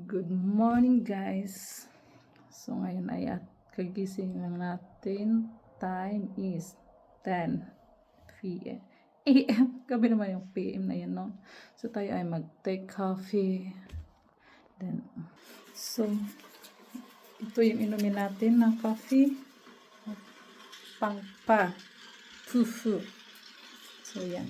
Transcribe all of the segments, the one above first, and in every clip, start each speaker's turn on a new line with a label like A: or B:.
A: Good morning guys. So ngayon ay kagising lang natin. Time is 10 p.m. AM. Gabi naman yung PM na yun, no? So tayo ay mag-take coffee. So ito yung inumin natin na coffee. Pangpa. Fufu. So yan.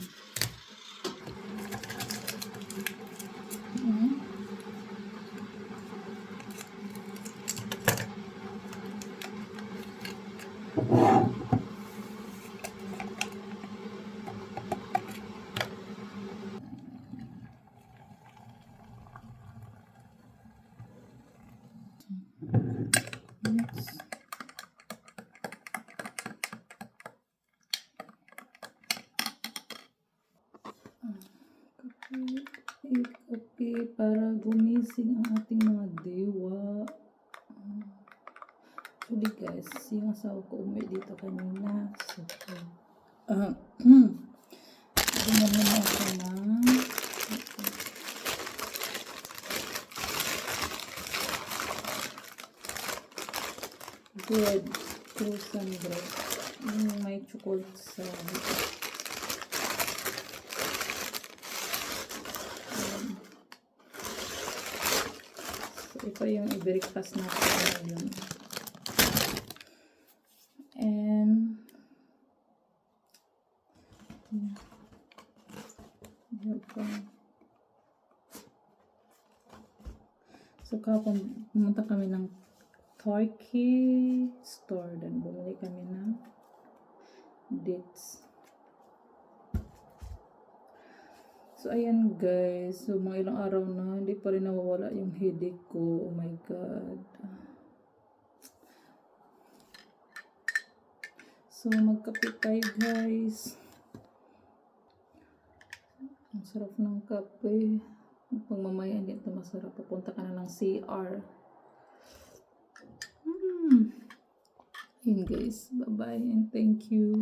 A: Kape para gumising ang ating mga dewa. Actually guys, yung asawa ko umuwi dito kanina. So, gumawa ako ng bread, croissant bread. Yung may chocolate sa ito yung i-breakfast natin ngayon. And so kapag pumunta kami ng Turkey store, then bumili kami ng dates. So, ayan guys. So, mga ilang araw na, hindi pa rin nawawala yung headache ko. Oh my God. So, magkape tayo guys. Ang sarap ng kape. Pag mamaya hindi ito masarap, pupunta ka na ng CR. Yun guys. Bye-bye and thank you.